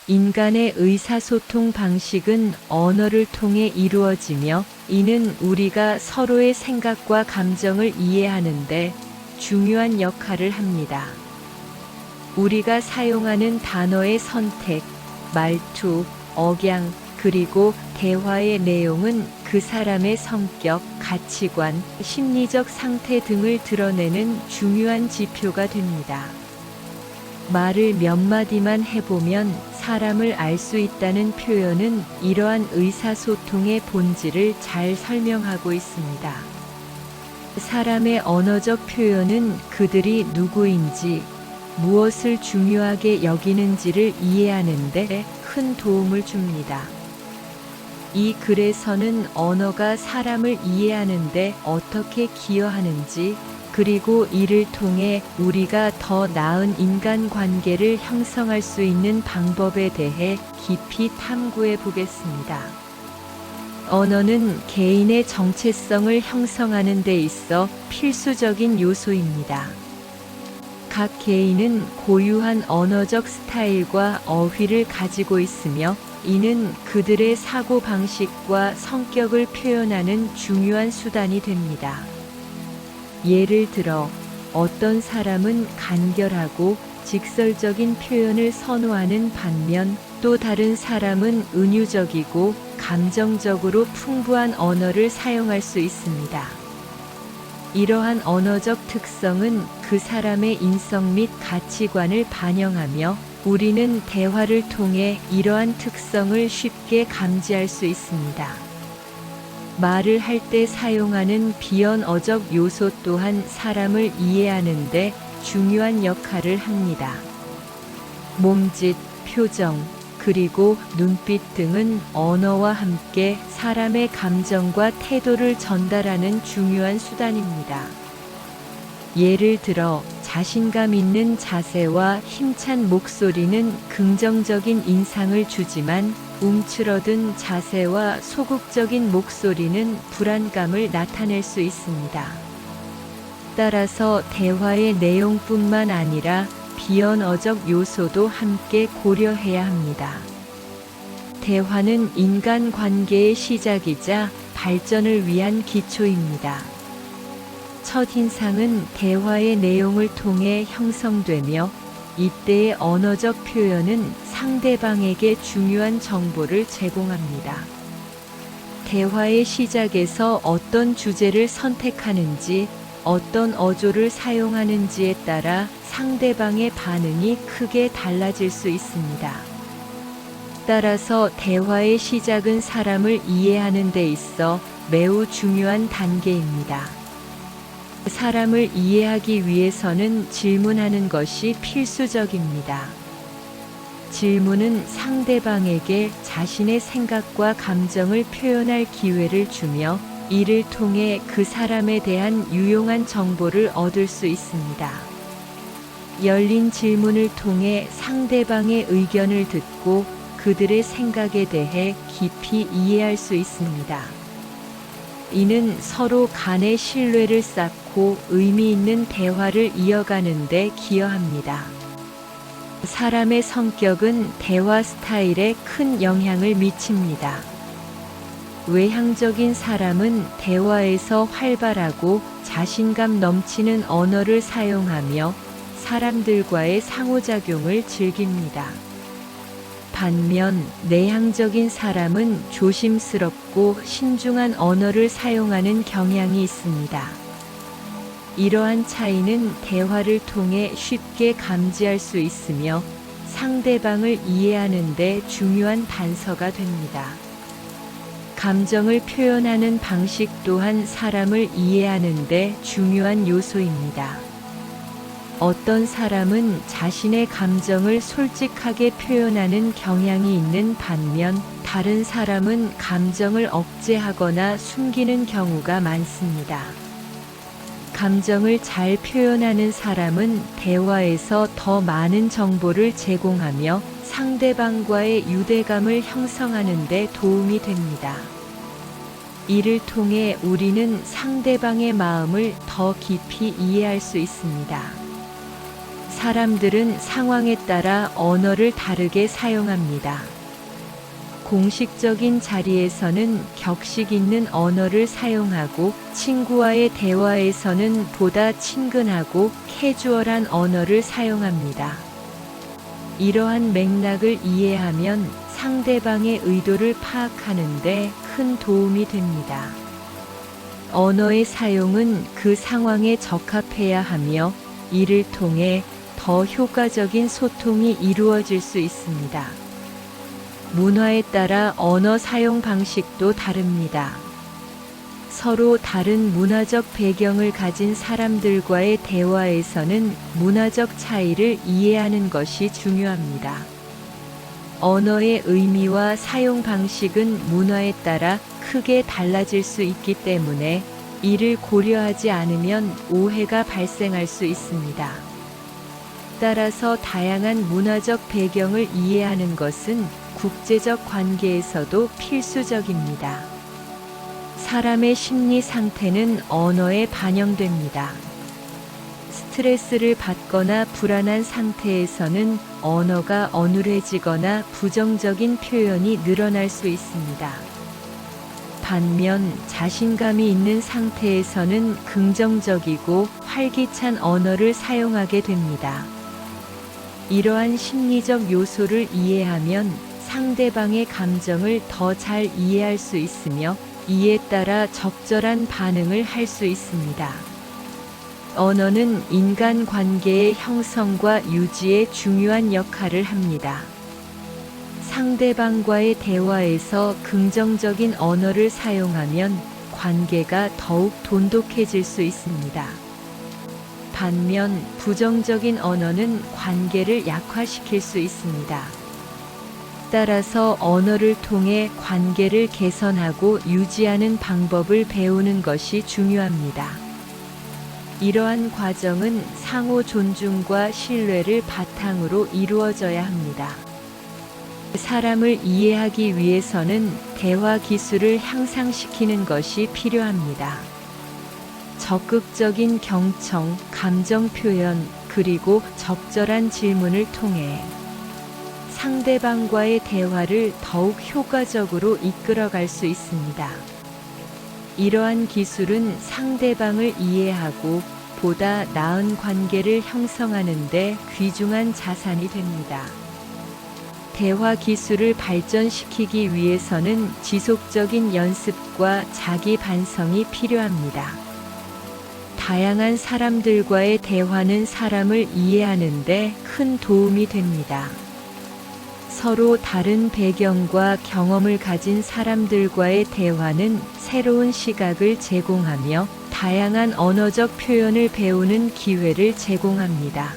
인간의 의사소통 방식은 언어를 통해 이루어지며 이는 우리가 서로의 생각과 감정을 이해하는데 중요한 역할을 합니다. 우리가 사용하는 단어의 선택, 말투, 억양, 그리고 대화의 내용은 그 사람의 성격, 가치관, 심리적 상태 등을 드러내는 중요한 지표가 됩니다. 말을 몇 마디만 해보면 사람을 알 수 있다는 표현은 이러한 의사소통의 본질을 잘 설명하고 있습니다. 사람의 언어적 표현은 그들이 누구인지, 무엇을 중요하게 여기는지를 이해하는 데 큰 도움을 줍니다. 이 글에서는 언어가 사람을 이해하는 데 어떻게 기여하는지, 그리고 이를 통해 우리가 더 나은 인간관계를 형성할 수 있는 방법에 대해 깊이 탐구해 보겠습니다. 언어는 개인의 정체성을 형성하는 데 있어 필수적인 요소입니다. 각 개인은 고유한 언어적 스타일과 어휘를 가지고 있으며 이는 그들의 사고방식과 성격을 표현하는 중요한 수단이 됩니다. 예를 들어 어떤 사람은 간결하고 직설적인 표현을 선호하는 반면 또 다른 사람은 은유적이고 감정적으로 풍부한 언어를 사용할 수 있습니다. 이러한 언어적 특성은 그 사람의 인성 및 가치관을 반영하며 우리는 대화를 통해 이러한 특성을 쉽게 감지할 수 있습니다. 말을 할 때 사용하는 비언어적 요소 또한 사람을 이해하는 데 중요한 역할을 합니다. 몸짓, 표정, 그리고 눈빛 등은 언어와 함께 사람의 감정과 태도를 전달하는 중요한 수단입니다. 예를 들어 자신감 있는 자세와 힘찬 목소리는 긍정적인 인상을 주지만 움츠러든 자세와 소극적인 목소리는 불안감을 나타낼 수 있습니다. 따라서 대화의 내용뿐만 아니라 비언어적 요소도 함께 고려해야 합니다. 대화는 인간관계의 시작이자 발전을 위한 기초입니다. 첫인상은 대화의 내용을 통해 형성되며 이때의 언어적 표현은 상대방에게 중요한 정보를 제공합니다. 대화의 시작에서 어떤 주제를 선택하는지, 어떤 어조를 사용하는지에 따라 상대방의 반응이 크게 달라질 수 있습니다. 따라서 대화의 시작은 사람을 이해하는 데 있어 매우 중요한 단계입니다. 사람을 이해하기 위해서는 질문하는 것이 필수적입니다. 질문은 상대방에게 자신의 생각과 감정을 표현할 기회를 주며 이를 통해 그 사람에 대한 유용한 정보를 얻을 수 있습니다. 열린 질문을 통해 상대방의 의견을 듣고 그들의 생각에 대해 깊이 이해할 수 있습니다. 이는 서로 간의 신뢰를 쌓고 의미 있는 대화를 이어가는 데 기여합니다. 사람의 성격은 대화 스타일에 큰 영향을 미칩니다. 외향적인 사람은 대화에서 활발하고 자신감 넘치는 언어를 사용하며 사람들과의 상호작용을 즐깁니다. 반면 내향적인 사람은 조심스럽고 신중한 언어를 사용하는 경향이 있습니다. 이러한 차이는 대화를 통해 쉽게 감지할 수 있으며 상대방을 이해하는 데 중요한 단서가 됩니다. 감정을 표현하는 방식 또한 사람을 이해하는 데 중요한 요소입니다. 어떤 사람은 자신의 감정을 솔직하게 표현하는 경향이 있는 반면 다른 사람은 감정을 억제하거나 숨기는 경우가 많습니다. 감정을 잘 표현하는 사람은 대화에서 더 많은 정보를 제공하며 상대방과의 유대감을 형성하는 데 도움이 됩니다. 이를 통해 우리는 상대방의 마음을 더 깊이 이해할 수 있습니다. 사람들은 상황에 따라 언어를 다르게 사용합니다. 공식적인 자리에서는 격식 있는 언어를 사용하고 친구와의 대화에서는 보다 친근하고 캐주얼한 언어를 사용합니다. 이러한 맥락을 이해하면 상대방의 의도를 파악하는 데 큰 도움이 됩니다. 언어의 사용은 그 상황에 적합해야 하며 이를 통해 더 효과적인 소통이 이루어질 수 있습니다. 문화에 따라 언어 사용 방식도 다릅니다. 서로 다른 문화적 배경을 가진 사람들과의 대화에서는 문화적 차이를 이해하는 것이 중요합니다. 언어의 의미와 사용 방식은 문화에 따라 크게 달라질 수 있기 때문에 이를 고려하지 않으면 오해가 발생할 수 있습니다. 따라서 다양한 문화적 배경을 이해하는 것은 국제적 관계에서도 필수적입니다. 사람의 심리 상태는 언어에 반영됩니다. 스트레스를 받거나 불안한 상태에서는 언어가 어눌해지거나 부정적인 표현이 늘어날 수 있습니다. 반면 자신감이 있는 상태에서는 긍정적이고 활기찬 언어를 사용하게 됩니다. 이러한 심리적 요소를 이해하면 상대방의 감정을 더 잘 이해할 수 있으며 이에 따라 적절한 반응을 할 수 있습니다. 언어는 인간관계의 형성과 유지에 중요한 역할을 합니다. 상대방과의 대화에서 긍정적인 언어를 사용하면 관계가 더욱 돈독해질 수 있습니다. 반면 부정적인 언어는 관계를 약화시킬 수 있습니다. 따라서 언어를 통해 관계를 개선하고 유지하는 방법을 배우는 것이 중요합니다. 이러한 과정은 상호 존중과 신뢰를 바탕으로 이루어져야 합니다. 사람을 이해하기 위해서는 대화 기술을 향상시키는 것이 필요합니다. 적극적인 경청, 감정 표현, 그리고 적절한 질문을 통해 상대방과의 대화를 더욱 효과적으로 이끌어갈 수 있습니다. 이러한 기술은 상대방을 이해하고 보다 나은 관계를 형성하는 데 귀중한 자산이 됩니다. 대화 기술을 발전시키기 위해서는 지속적인 연습과 자기 반성이 필요합니다. 다양한 사람들과의 대화는 사람을 이해하는 데 큰 도움이 됩니다. 서로 다른 배경과 경험을 가진 사람들과의 대화는 새로운 시각을 제공하며 다양한 언어적 표현을 배우는 기회를 제공합니다.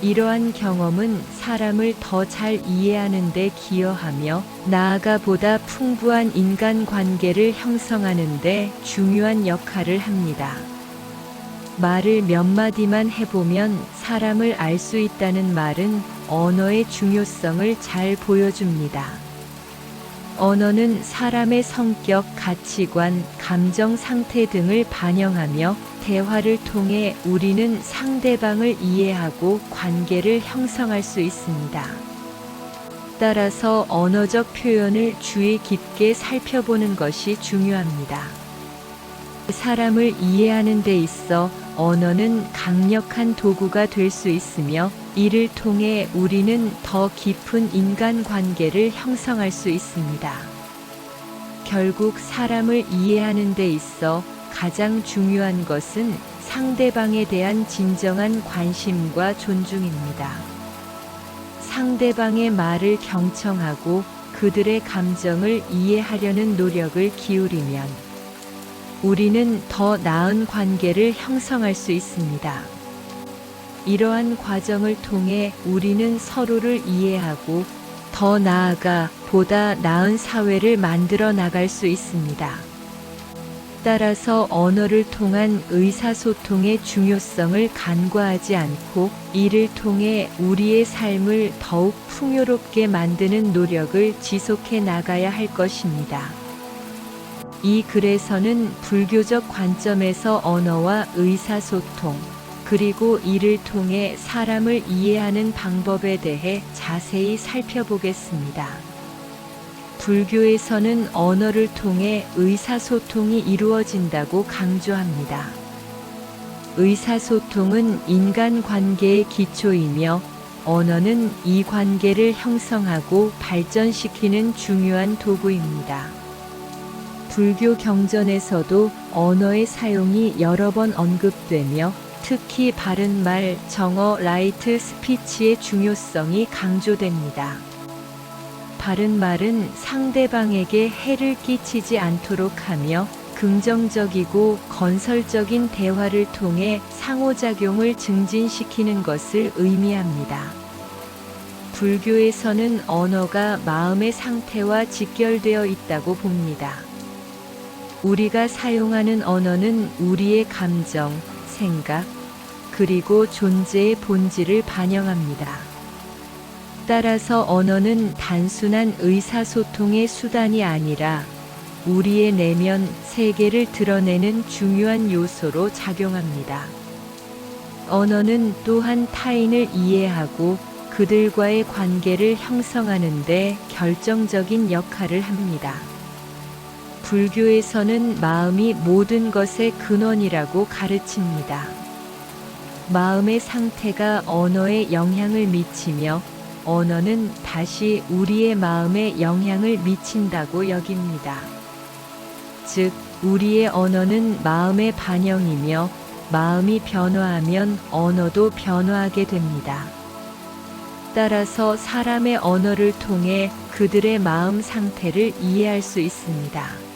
이러한 경험은 사람을 더 잘 이해하는 데 기여하며 나아가 보다 풍부한 인간관계를 형성하는 데 중요한 역할을 합니다. 말을 몇 마디만 해보면 사람을 알 수 있다는 말은 언어의 중요성을 잘 보여줍니다. 언어는 사람의 성격, 가치관, 감정 상태 등을 반영하며 대화를 통해 우리는 상대방을 이해하고 관계를 형성할 수 있습니다. 따라서 언어적 표현을 주의 깊게 살펴보는 것이 중요합니다. 사람을 이해하는 데 있어 언어는 강력한 도구가 될 수 있으며 이를 통해 우리는 더 깊은 인간관계를 형성할 수 있습니다. 결국 사람을 이해하는 데 있어 가장 중요한 것은 상대방에 대한 진정한 관심과 존중입니다. 상대방의 말을 경청하고 그들의 감정을 이해하려는 노력을 기울이면 우리는 더 나은 관계를 형성할 수 있습니다. 이러한 과정을 통해 우리는 서로를 이해하고 더 나아가 보다 나은 사회를 만들어 나갈 수 있습니다. 따라서 언어를 통한 의사소통의 중요성을 간과하지 않고 이를 통해 우리의 삶을 더욱 풍요롭게 만드는 노력을 지속해 나가야 할 것입니다. 이 글에서는 불교적 관점에서 언어와 의사소통, 그리고 이를 통해 사람을 이해하는 방법에 대해 자세히 살펴보겠습니다. 불교에서는 언어를 통해 의사소통이 이루어진다고 강조합니다. 의사소통은 인간관계의 기초이며 언어는 이 관계를 형성하고 발전시키는 중요한 도구입니다. 불교 경전에서도 언어의 사용이 여러 번 언급되며 특히 바른말, 정어, 라이트 스피치의 중요성이 강조됩니다. 바른말은 상대방에게 해를 끼치지 않도록 하며 긍정적이고 건설적인 대화를 통해 상호작용을 증진시키는 것을 의미합니다. 불교에서는 언어가 마음의 상태와 직결되어 있다고 봅니다. 우리가 사용하는 언어는 우리의 감정, 생각, 그리고 존재의 본질을 반영합니다. 따라서 언어는 단순한 의사소통의 수단이 아니라 우리의 내면 세계를 드러내는 중요한 요소로 작용합니다. 언어는 또한 타인을 이해하고 그들과의 관계를 형성하는 데 결정적인 역할을 합니다. 불교에서는 마음이 모든 것의 근원이라고 가르칩니다. 마음의 상태가 언어에 영향을 미치며 언어는 다시 우리의 마음에 영향을 미친다고 여깁니다. 즉, 우리의 언어는 마음의 반영이며 마음이 변화하면 언어도 변화하게 됩니다. 따라서 사람의 언어를 통해 그들의 마음 상태를 이해할 수 있습니다.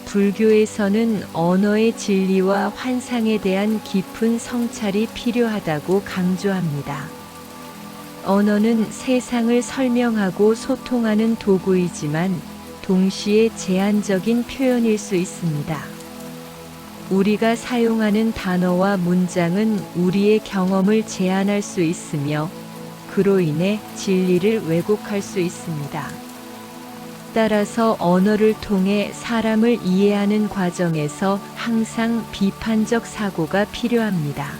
불교에서는 언어의 진리와 환상에 대한 깊은 성찰이 필요하다고 강조합니다. 언어는 세상을 설명하고 소통하는 도구이지만 동시에 제한적인 표현일 수 있습니다. 우리가 사용하는 단어와 문장은 우리의 경험을 제한할 수 있으며 그로 인해 진리를 왜곡할 수 있습니다. 따라서 언어를 통해 사람을 이해하는 과정에서 항상 비판적 사고가 필요합니다.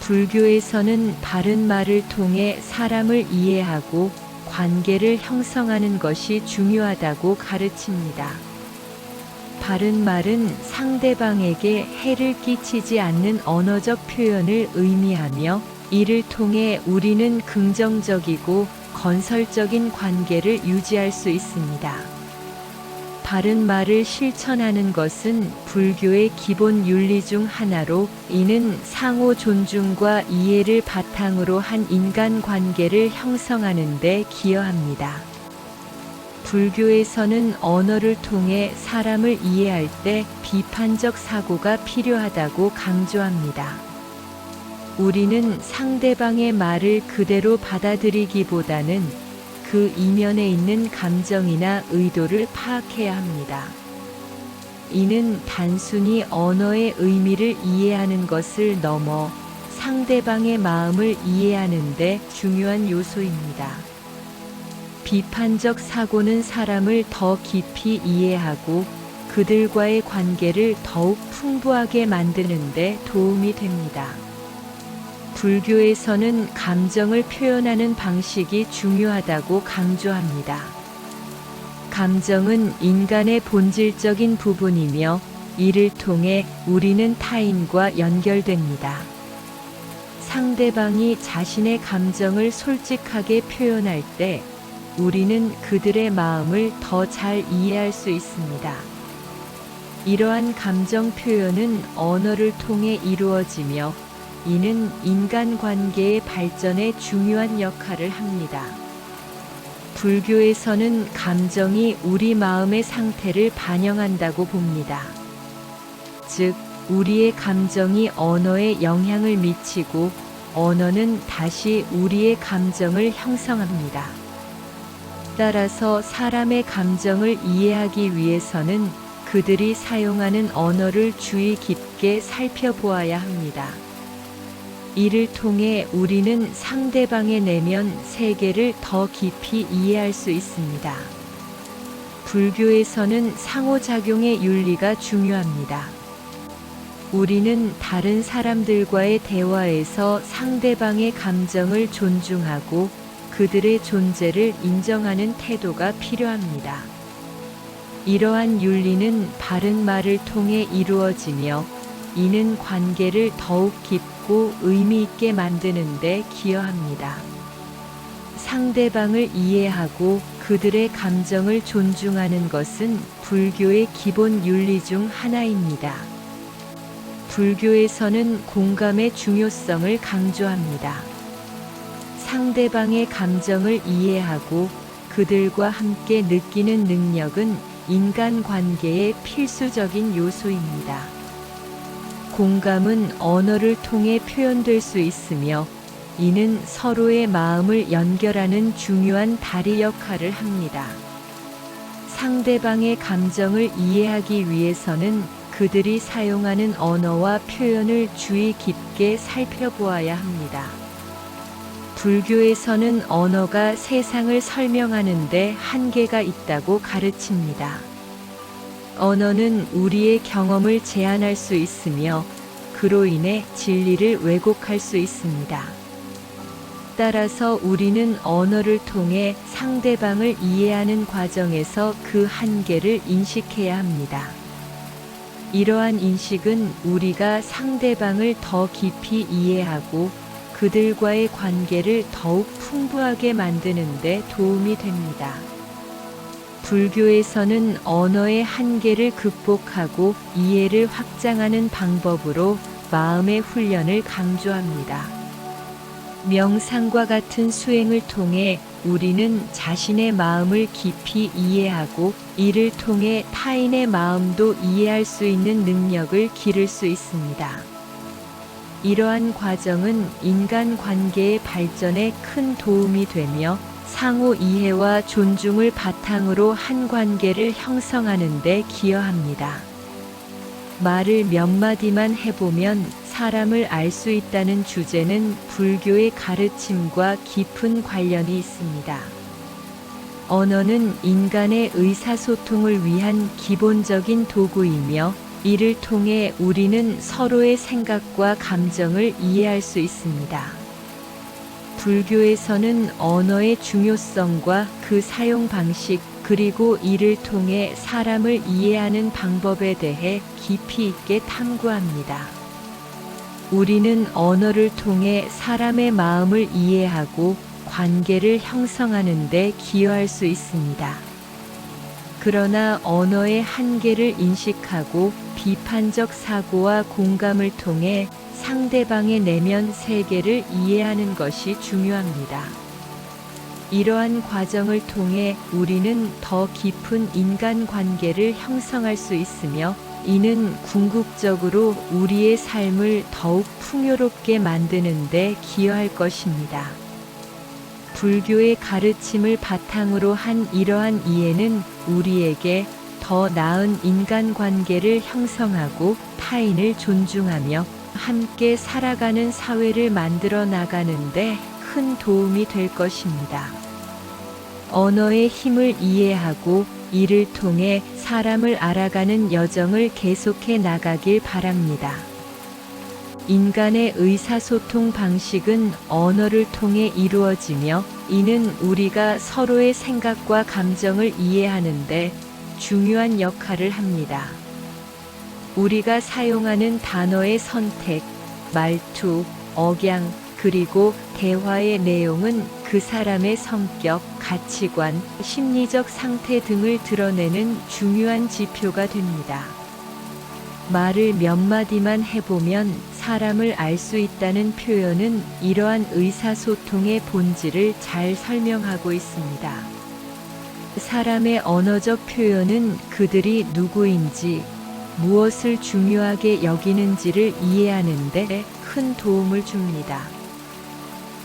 불교에서는 바른 말을 통해 사람을 이해하고 관계를 형성하는 것이 중요하다고 가르칩니다. 바른 말은 상대방에게 해를 끼치지 않는 언어적 표현을 의미하며 이를 통해 우리는 긍정적이고 건설적인 관계를 유지할 수 있습니다. 바른 말을 실천하는 것은 불교의 기본 윤리 중 하나로 이는 상호 존중과 이해를 바탕으로 한 인간관계를 형성하는 데 기여합니다. 불교에서는 언어를 통해 사람을 이해할 때 비판적 사고가 필요하다고 강조합니다. 우리는 상대방의 말을 그대로 받아들이기보다는 그 이면에 있는 감정이나 의도를 파악해야 합니다. 이는 단순히 언어의 의미를 이해하는 것을 넘어 상대방의 마음을 이해하는 데 중요한 요소입니다. 비판적 사고는 사람을 더 깊이 이해하고 그들과의 관계를 더욱 풍부하게 만드는 데 도움이 됩니다. 불교에서는 감정을 표현하는 방식이 중요하다고 강조합니다. 감정은 인간의 본질적인 부분이며 이를 통해 우리는 타인과 연결됩니다. 상대방이 자신의 감정을 솔직하게 표현할 때 우리는 그들의 마음을 더 잘 이해할 수 있습니다. 이러한 감정 표현은 언어를 통해 이루어지며 이는 인간관계의 발전에 중요한 역할을 합니다. 불교에서는 감정이 우리 마음의 상태를 반영한다고 봅니다. 즉, 우리의 감정이 언어에 영향을 미치고 언어는 다시 우리의 감정을 형성합니다. 따라서 사람의 감정을 이해하기 위해서는 그들이 사용하는 언어를 주의 깊게 살펴보아야 합니다. 이를 통해 우리는 상대방의 내면 세계를 더 깊이 이해할 수 있습니다. 불교에서는 상호작용의 윤리가 중요합니다. 우리는 다른 사람들과의 대화에서 상대방의 감정을 존중하고 그들의 존재를 인정하는 태도가 필요합니다. 이러한 윤리는 바른 말을 통해 이루어지며 이는 관계를 더욱 깊고 의미 있게 만드는 데 기여합니다. 상대방을 이해하고 그들의 감정을 존중하는 것은 불교의 기본 윤리 중 하나입니다. 불교에서는 공감의 중요성을 강조합니다. 상대방의 감정을 이해하고 그들과 함께 느끼는 능력은 인간관계의 필수적인 요소입니다. 공감은 언어를 통해 표현될 수 있으며 이는 서로의 마음을 연결하는 중요한 다리 역할을 합니다. 상대방의 감정을 이해하기 위해서는 그들이 사용하는 언어와 표현을 주의 깊게 살펴보아야 합니다. 불교에서는 언어가 세상을 설명하는 데 한계가 있다고 가르칩니다. 언어는 우리의 경험을 제한할 수 있으며 그로 인해 진리를 왜곡할 수 있습니다. 따라서 우리는 언어를 통해 상대방을 이해하는 과정에서 그 한계를 인식해야 합니다. 이러한 인식은 우리가 상대방을 더 깊이 이해하고 그들과의 관계를 더욱 풍부하게 만드는 데 도움이 됩니다. 불교에서는 언어의 한계를 극복하고 이해를 확장하는 방법으로 마음의 훈련을 강조합니다. 명상과 같은 수행을 통해 우리는 자신의 마음을 깊이 이해하고 이를 통해 타인의 마음도 이해할 수 있는 능력을 기를 수 있습니다. 이러한 과정은 인간관계의 발전에 큰 도움이 되며 상호 이해와 존중을 바탕으로 한 관계를 형성하는 데 기여합니다. 말을 몇 마디만 해보면 사람을 알 수 있다는 주제는 불교의 가르침과 깊은 관련이 있습니다. 언어는 인간의 의사소통을 위한 기본적인 도구이며 이를 통해 우리는 서로의 생각과 감정을 이해할 수 있습니다. 불교에서는 언어의 중요성과 그 사용 방식 그리고 이를 통해 사람을 이해하는 방법에 대해 깊이 있게 탐구합니다. 우리는 언어를 통해 사람의 마음을 이해하고 관계를 형성하는 데 기여할 수 있습니다. 그러나 언어의 한계를 인식하고 비판적 사고와 공감을 통해 상대방의 내면 세계를 이해하는 것이 중요합니다. 이러한 과정을 통해 우리는 더 깊은 인간관계를 형성할 수 있으며 이는 궁극적으로 우리의 삶을 더욱 풍요롭게 만드는 데 기여할 것입니다. 불교의 가르침을 바탕으로 한 이러한 이해는 우리에게 더 나은 인간관계를 형성하고 타인을 존중하며 함께 살아가는 사회를 만들어 나가는데 큰 도움이 될 것입니다. 언어의 힘을 이해하고 이를 통해 사람을 알아가는 여정을 계속해 나가길 바랍니다. 인간의 의사소통 방식은 언어를 통해 이루어지며 이는 우리가 서로의 생각과 감정을 이해하는데 중요한 역할을 합니다. 우리가 사용하는 단어의 선택, 말투, 억양, 그리고 대화의 내용은 그 사람의 성격, 가치관, 심리적 상태 등을 드러내는 중요한 지표가 됩니다. 말을 몇 마디만 해보면 사람을 알 수 있다는 표현은 이러한 의사소통의 본질을 잘 설명하고 있습니다. 사람의 언어적 표현은 그들이 누구인지, 무엇을 중요하게 여기는지를 이해하는 데 큰 도움을 줍니다.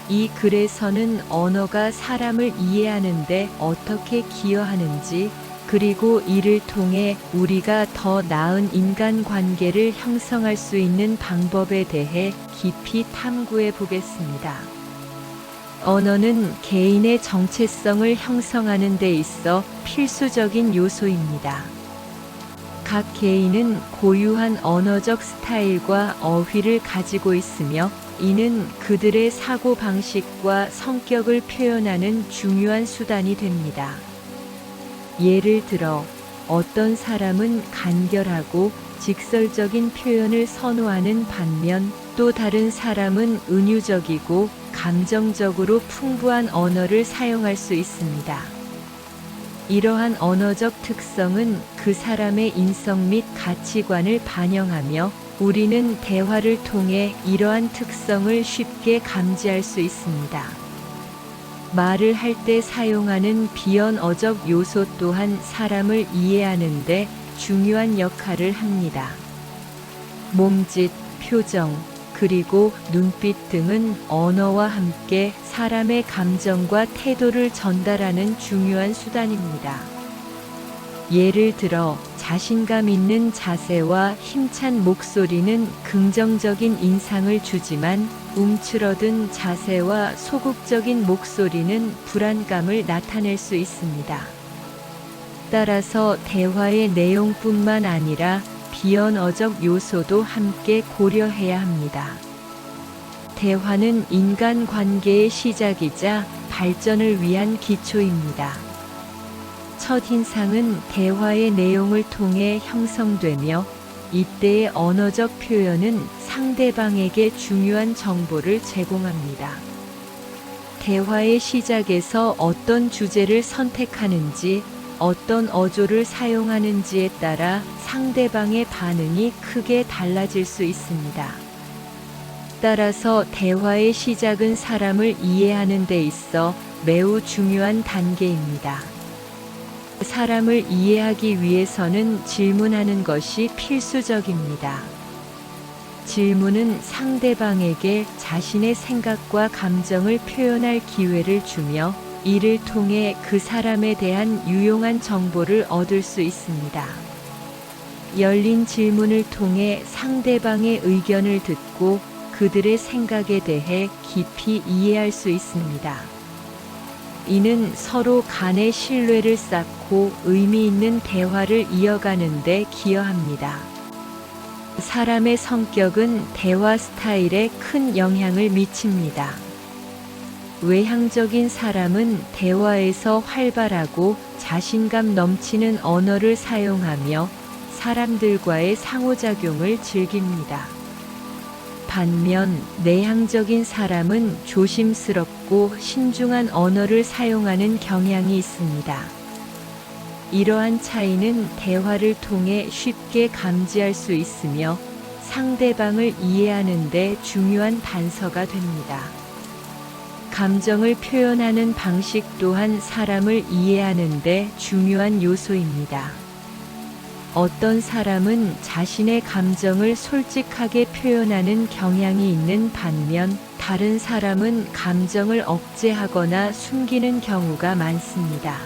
이 글에서는 언어가 사람을 이해하는 데 어떻게 기여하는지, 그리고 이를 통해 우리가 더 나은 인간관계를 형성할 수 있는 방법에 대해 깊이 탐구해 보겠습니다. 언어는 개인의 정체성을 형성하는 데 있어 필수적인 요소입니다. 각 개인은 고유한 언어적 스타일과 어휘를 가지고 있으며 이는 그들의 사고 방식과 성격을 표현하는 중요한 수단이 됩니다. 예를 들어 어떤 사람은 간결하고 직설적인 표현을 선호하는 반면 또 다른 사람은 은유적이고 감정적으로 풍부한 언어를 사용할 수 있습니다. 이러한 언어적 특성은 그 사람의 인성 및 가치관을 반영하며 우리는 대화를 통해 이러한 특성을 쉽게 감지할 수 있습니다. 말을 할 때 사용하는 비언어적 요소 또한 사람을 이해하는 데 중요한 역할을 합니다. 몸짓, 표정, 그리고 눈빛 등은 언어와 함께 사람의 감정과 태도를 전달하는 중요한 수단입니다. 예를 들어 자신감 있는 자세와 힘찬 목소리는 긍정적인 인상을 주지만 움츠러든 자세와 소극적인 목소리는 불안감을 나타낼 수 있습니다. 따라서 대화의 내용뿐만 아니라 비언어적 요소도 함께 고려해야 합니다. 대화는 인간관계의 시작이자 발전을 위한 기초입니다. 첫인상은 대화의 내용을 통해 형성되며 이때의 언어적 표현은 상대방에게 중요한 정보를 제공합니다. 대화의 시작에서 어떤 주제를 선택하는지, 어떤 어조를 사용하는지에 따라 상대방의 반응이 크게 달라질 수 있습니다. 따라서 대화의 시작은 사람을 이해하는 데 있어 매우 중요한 단계입니다. 사람을 이해하기 위해서는 질문하는 것이 필수적입니다. 질문은 상대방에게 자신의 생각과 감정을 표현할 기회를 주며 이를 통해 그 사람에 대한 유용한 정보를 얻을 수 있습니다. 열린 질문을 통해 상대방의 의견을 듣고 그들의 생각에 대해 깊이 이해할 수 있습니다. 이는 서로 간의 신뢰를 쌓고 의미 있는 대화를 이어가는 데 기여합니다. 사람의 성격은 대화 스타일에 큰 영향을 미칩니다. 외향적인 사람은 대화에서 활발하고 자신감 넘치는 언어를 사용하며 사람들과의 상호작용을 즐깁니다. 반면 내향적인 사람은 조심스럽고 신중한 언어를 사용하는 경향이 있습니다. 이러한 차이는 대화를 통해 쉽게 감지할 수 있으며 상대방을 이해하는 데 중요한 단서가 됩니다. 감정을 표현하는 방식 또한 사람을 이해하는 데 중요한 요소입니다. 어떤 사람은 자신의 감정을 솔직하게 표현하는 경향이 있는 반면 다른 사람은 감정을 억제하거나 숨기는 경우가 많습니다.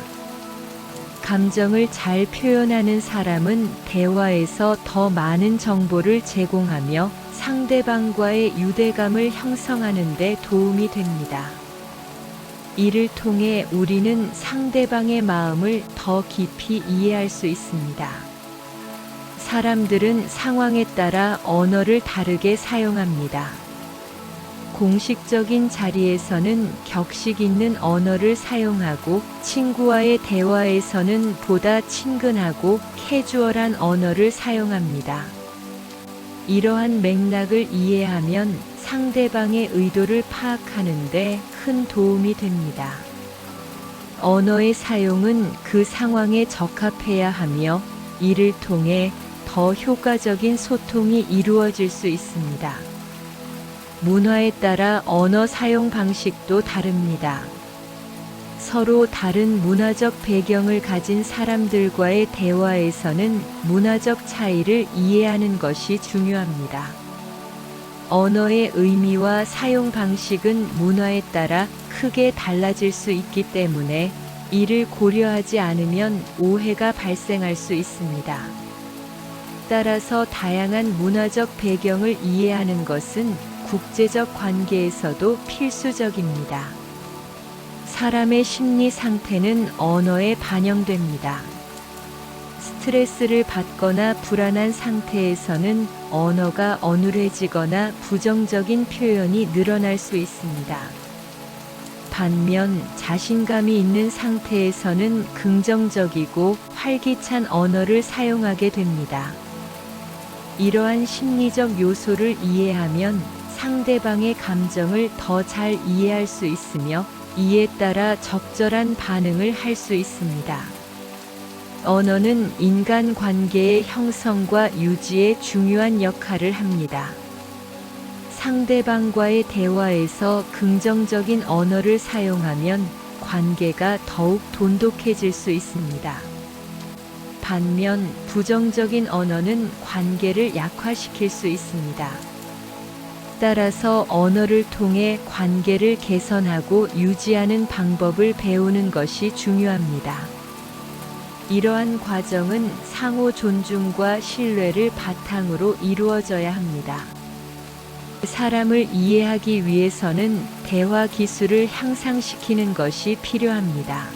감정을 잘 표현하는 사람은 대화에서 더 많은 정보를 제공하며 상대방과의 유대감을 형성하는 데 도움이 됩니다. 이를 통해 우리는 상대방의 마음을 더 깊이 이해할 수 있습니다. 사람들은 상황에 따라 언어를 다르게 사용합니다. 공식적인 자리에서는 격식 있는 언어를 사용하고 친구와의 대화에서는 보다 친근하고 캐주얼한 언어를 사용합니다. 이러한 맥락을 이해하면 상대방의 의도를 파악하는 데 큰 도움이 됩니다. 언어의 사용은 그 상황에 적합해야 하며 이를 통해 더 효과적인 소통이 이루어질 수 있습니다. 문화에 따라 언어 사용 방식도 다릅니다. 서로 다른 문화적 배경을 가진 사람들과의 대화에서는 문화적 차이를 이해하는 것이 중요합니다. 언어의 의미와 사용 방식은 문화에 따라 크게 달라질 수 있기 때문에 이를 고려하지 않으면 오해가 발생할 수 있습니다. 따라서 다양한 문화적 배경을 이해하는 것은 국제적 관계에서도 필수적입니다. 사람의 심리 상태는 언어에 반영됩니다. 스트레스를 받거나 불안한 상태에서는 언어가 어눌해지거나 부정적인 표현이 늘어날 수 있습니다. 반면 자신감이 있는 상태에서는 긍정적이고 활기찬 언어를 사용하게 됩니다. 이러한 심리적 요소를 이해하면 상대방의 감정을 더 잘 이해할 수 있으며 이에 따라 적절한 반응을 할 수 있습니다. 언어는 인간 관계의 형성과 유지에 중요한 역할을 합니다. 상대방과의 대화에서 긍정적인 언어를 사용하면 관계가 더욱 돈독해질 수 있습니다. 반면 부정적인 언어는 관계를 약화시킬 수 있습니다. 따라서 언어를 통해 관계를 개선하고 유지하는 방법을 배우는 것이 중요합니다. 이러한 과정은 상호 존중과 신뢰를 바탕으로 이루어져야 합니다. 사람을 이해하기 위해서는 대화 기술을 향상시키는 것이 필요합니다.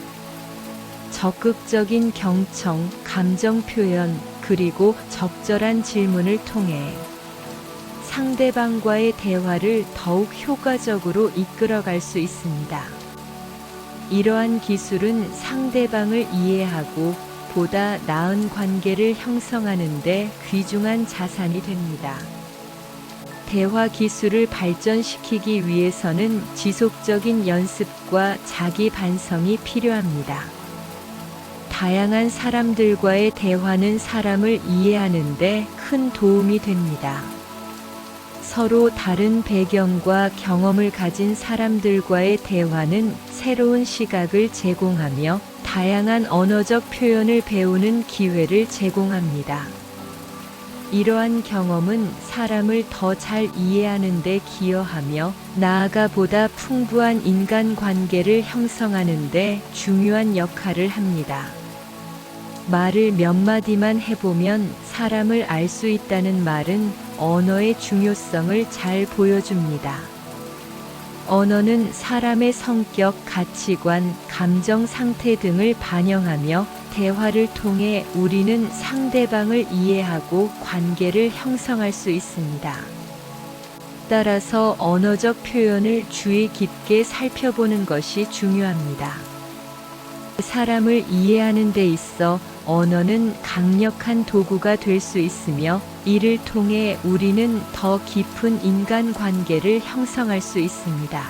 적극적인 경청, 감정 표현, 그리고 적절한 질문을 통해 상대방과의 대화를 더욱 효과적으로 이끌어갈 수 있습니다. 이러한 기술은 상대방을 이해하고 보다 나은 관계를 형성하는 데 귀중한 자산이 됩니다. 대화 기술을 발전시키기 위해서는 지속적인 연습과 자기 반성이 필요합니다. 다양한 사람들과의 대화는 사람을 이해하는 데 큰 도움이 됩니다. 서로 다른 배경과 경험을 가진 사람들과의 대화는 새로운 시각을 제공하며 다양한 언어적 표현을 배우는 기회를 제공합니다. 이러한 경험은 사람을 더 잘 이해하는 데 기여하며 나아가 보다 풍부한 인간관계를 형성하는 데 중요한 역할을 합니다. 말을 몇 마디만 해보면 사람을 알 수 있다는 말은 언어의 중요성을 잘 보여줍니다. 언어는 사람의 성격, 가치관, 감정 상태 등을 반영하며 대화를 통해 우리는 상대방을 이해하고 관계를 형성할 수 있습니다. 따라서 언어적 표현을 주의 깊게 살펴보는 것이 중요합니다. 사람을 이해하는 데 있어 언어는 강력한 도구가 될 수 있으며 이를 통해 우리는 더 깊은 인간관계를 형성할 수 있습니다.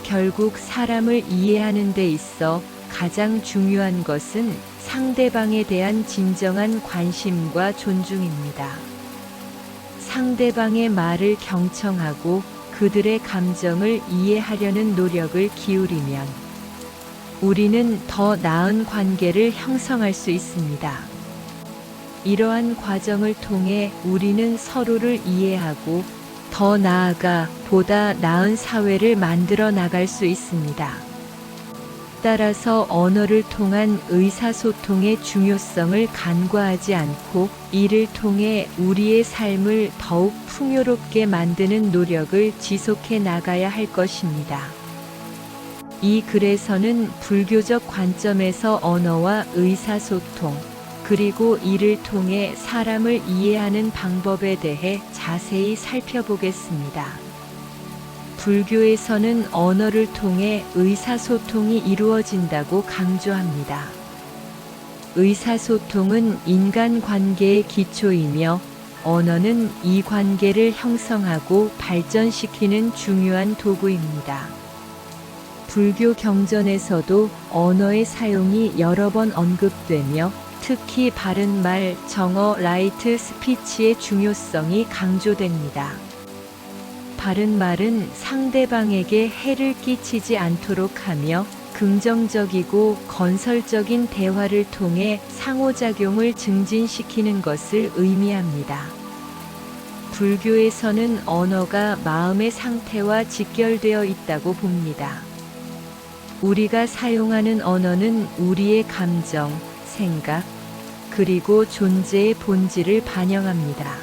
결국 사람을 이해하는 데 있어 가장 중요한 것은 상대방에 대한 진정한 관심과 존중입니다. 상대방의 말을 경청하고 그들의 감정을 이해하려는 노력을 기울이면 우리는 더 나은 관계를 형성할 수 있습니다. 이러한 과정을 통해 우리는 서로를 이해하고 더 나아가 보다 나은 사회를 만들어 나갈 수 있습니다. 따라서 언어를 통한 의사소통의 중요성을 간과하지 않고 이를 통해 우리의 삶을 더욱 풍요롭게 만드는 노력을 지속해 나가야 할 것입니다. 이 글에서는 불교적 관점에서 언어와 의사소통, 그리고 이를 통해 사람을 이해하는 방법에 대해 자세히 살펴보겠습니다. 불교에서는 언어를 통해 의사소통이 이루어진다고 강조합니다. 의사소통은 인간관계의 기초이며 언어는 이 관계를 형성하고 발전시키는 중요한 도구입니다. 불교 경전에서도 언어의 사용이 여러 번 언급되며 특히 바른말, 정어, 라이트 스피치의 중요성이 강조됩니다. 바른말은 상대방에게 해를 끼치지 않도록 하며 긍정적이고 건설적인 대화를 통해 상호작용을 증진시키는 것을 의미합니다. 불교에서는 언어가 마음의 상태와 직결되어 있다고 봅니다. 우리가 사용하는 언어는 우리의 감정, 생각, 그리고 존재의 본질을 반영합니다.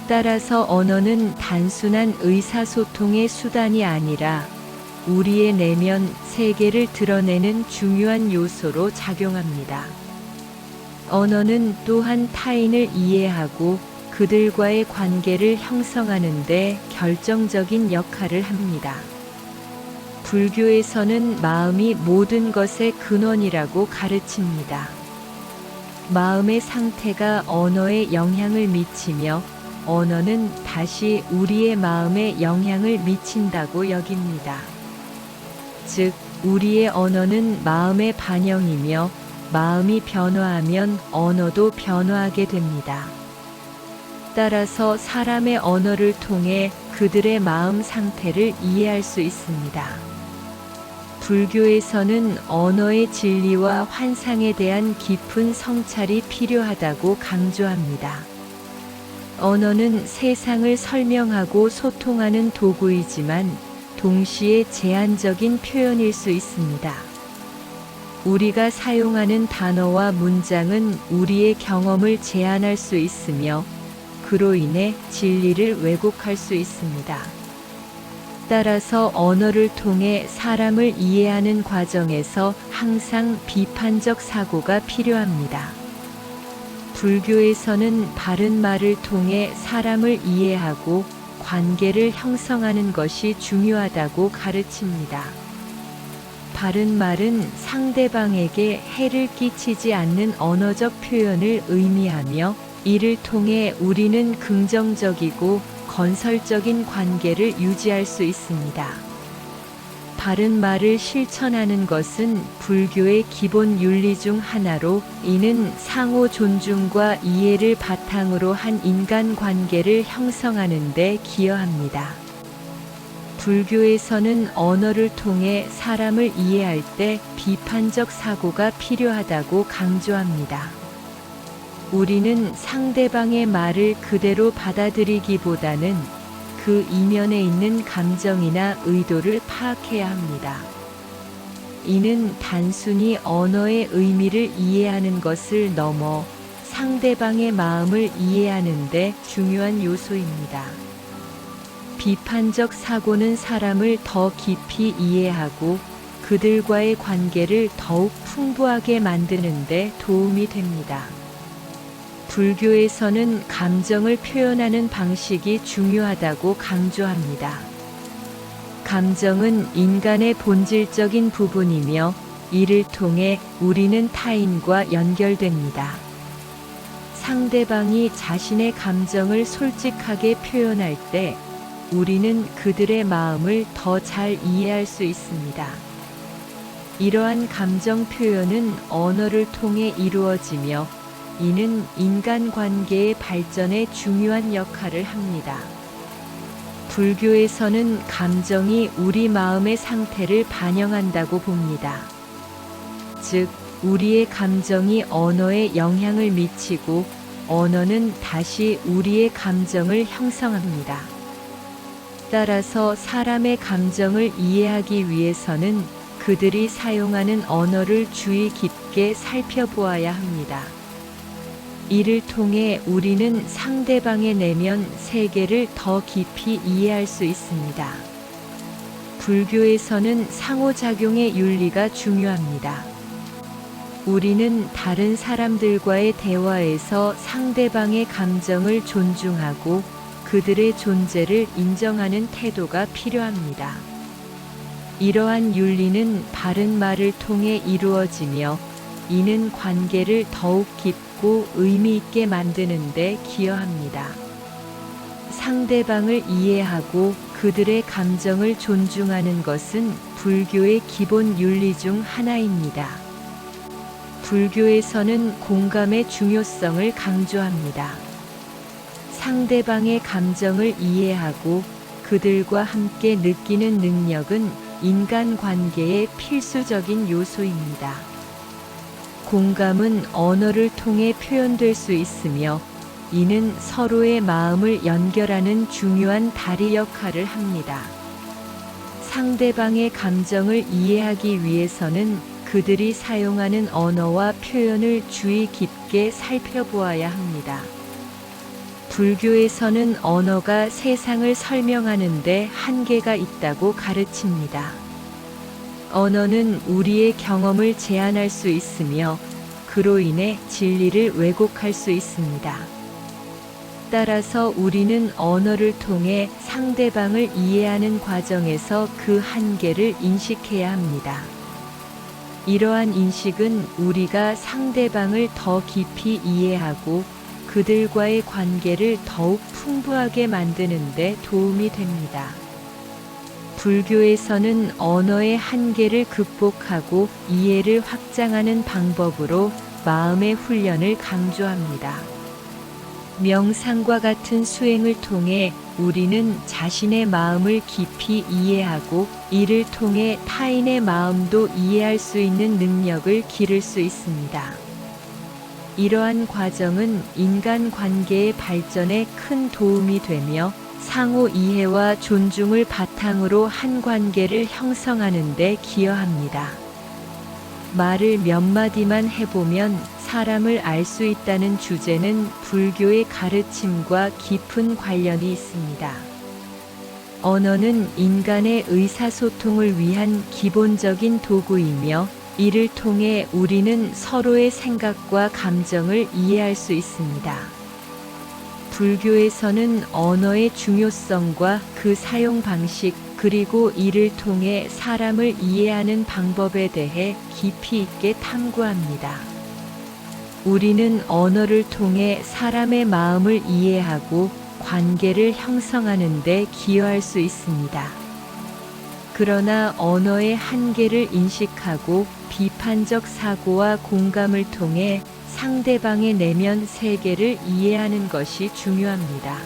따라서 언어는 단순한 의사소통의 수단이 아니라 우리의 내면 세계를 드러내는 중요한 요소로 작용합니다. 언어는 또한 타인을 이해하고 그들과의 관계를 형성하는 데 결정적인 역할을 합니다. 불교에서는 마음이 모든 것의 근원이라고 가르칩니다. 마음의 상태가 언어에 영향을 미치며 언어는 다시 우리의 마음에 영향을 미친다고 여깁니다. 즉, 우리의 언어는 마음의 반영이며 마음이 변화하면 언어도 변화하게 됩니다. 따라서 사람의 언어를 통해 그들의 마음 상태를 이해할 수 있습니다. 불교에서는 언어의 진리와 환상에 대한 깊은 성찰이 필요하다고 강조합니다. 언어는 세상을 설명하고 소통하는 도구이지만 동시에 제한적인 표현일 수 있습니다. 우리가 사용하는 단어와 문장은 우리의 경험을 제한할 수 있으며 그로 인해 진리를 왜곡할 수 있습니다. 따라서 언어를 통해 사람을 이해하는 과정에서 항상 비판적 사고가 필요합니다. 불교에서는 바른 말을 통해 사람을 이해하고 관계를 형성하는 것이 중요하다고 가르칩니다. 바른 말은 상대방에게 해를 끼치지 않는 언어적 표현을 의미하며 이를 통해 우리는 긍정적이고 건설적인 관계를 유지할 수 있습니다. 바른 말을 실천하는 것은 불교의 기본 윤리 중 하나로 이는 상호 존중과 이해를 바탕으로 한 인간관계를 형성하는 데 기여합니다. 불교에서는 언어를 통해 사람을 이해할 때 비판적 사고가 필요하다고 강조합니다. 우리는 상대방의 말을 그대로 받아들이기보다는 그 이면에 있는 감정이나 의도를 파악해야 합니다. 이는 단순히 언어의 의미를 이해하는 것을 넘어 상대방의 마음을 이해하는 데 중요한 요소입니다. 비판적 사고는 사람을 더 깊이 이해하고 그들과의 관계를 더욱 풍부하게 만드는 데 도움이 됩니다. 불교에서는 감정을 표현하는 방식이 중요하다고 강조합니다. 감정은 인간의 본질적인 부분이며 이를 통해 우리는 타인과 연결됩니다. 상대방이 자신의 감정을 솔직하게 표현할 때 우리는 그들의 마음을 더 잘 이해할 수 있습니다. 이러한 감정 표현은 언어를 통해 이루어지며 이는 인간관계의 발전에 중요한 역할을 합니다. 불교에서는 감정이 우리 마음의 상태를 반영한다고 봅니다. 즉, 우리의 감정이 언어에 영향을 미치고 언어는 다시 우리의 감정을 형성합니다. 따라서 사람의 감정을 이해하기 위해서는 그들이 사용하는 언어를 주의 깊게 살펴보아야 합니다. 이를 통해 우리는 상대방의 내면 세계를 더 깊이 이해할 수 있습니다. 불교에서는 상호작용의 윤리가 중요합니다. 우리는 다른 사람들과의 대화에서 상대방의 감정을 존중하고 그들의 존재를 인정하는 태도가 필요합니다. 이러한 윤리는 바른 말을 통해 이루어지며 이는 관계를 더욱 깊고 의미 있게 만드는 데 기여합니다. 상대방을 이해하고 그들의 감정을 존중하는 것은 불교의 기본 윤리 중 하나입니다. 불교에서는 공감의 중요성을 강조합니다. 상대방의 감정을 이해하고 그들과 함께 느끼는 능력은 인간관계의 필수적인 요소입니다. 공감은 언어를 통해 표현될 수 있으며 이는 서로의 마음을 연결하는 중요한 다리 역할을 합니다. 상대방의 감정을 이해하기 위해서는 그들이 사용하는 언어와 표현을 주의 깊게 살펴보아야 합니다. 불교에서는 언어가 세상을 설명하는 데 한계가 있다고 가르칩니다. 언어는 우리의 경험을 제한할 수 있으며 그로 인해 진리를 왜곡할 수 있습니다. 따라서 우리는 언어를 통해 상대방을 이해하는 과정에서 그 한계를 인식해야 합니다. 이러한 인식은 우리가 상대방을 더 깊이 이해하고 그들과의 관계를 더욱 풍부하게 만드는 데 도움이 됩니다. 불교에서는 언어의 한계를 극복하고 이해를 확장하는 방법으로 마음의 훈련을 강조합니다. 명상과 같은 수행을 통해 우리는 자신의 마음을 깊이 이해하고 이를 통해 타인의 마음도 이해할 수 있는 능력을 기를 수 있습니다. 이러한 과정은 인간 관계의 발전에 큰 도움이 되며 상호 이해와 존중을 바탕으로 한 관계를 형성하는 데 기여합니다. 말을 몇 마디만 해보면 사람을 알 수 있다는 주제는 불교의 가르침과 깊은 관련이 있습니다. 언어는 인간의 의사소통을 위한 기본적인 도구이며 이를 통해 우리는 서로의 생각과 감정을 이해할 수 있습니다. 불교에서는 언어의 중요성과 그 사용 방식, 그리고 이를 통해 사람을 이해하는 방법에 대해 깊이 있게 탐구합니다. 우리는 언어를 통해 사람의 마음을 이해하고 관계를 형성하는 데 기여할 수 있습니다. 그러나 언어의 한계를 인식하고 비판적 사고와 공감을 통해 상대방의 내면 세계를 이해하는 것이 중요합니다.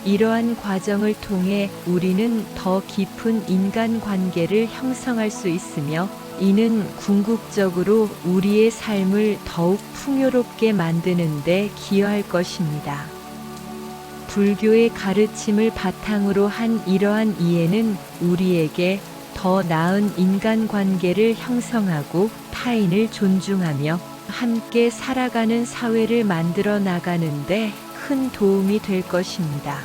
이러한 과정을 통해 우리는 더 깊은 인간관계를 형성할 수 있으며 이는 궁극적으로 우리의 삶을 더욱 풍요롭게 만드는 데 기여할 것입니다. 불교의 가르침을 바탕으로 한 이러한 이해는 우리에게 더 나은 인간관계를 형성하고 타인을 존중하며 함께 살아가는 사회를 만들어 나가는데 큰 도움이 될 것입니다.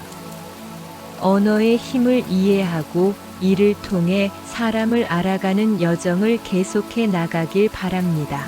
언어의 힘을 이해하고 이를 통해 사람을 알아가는 여정을 계속해 나가길 바랍니다.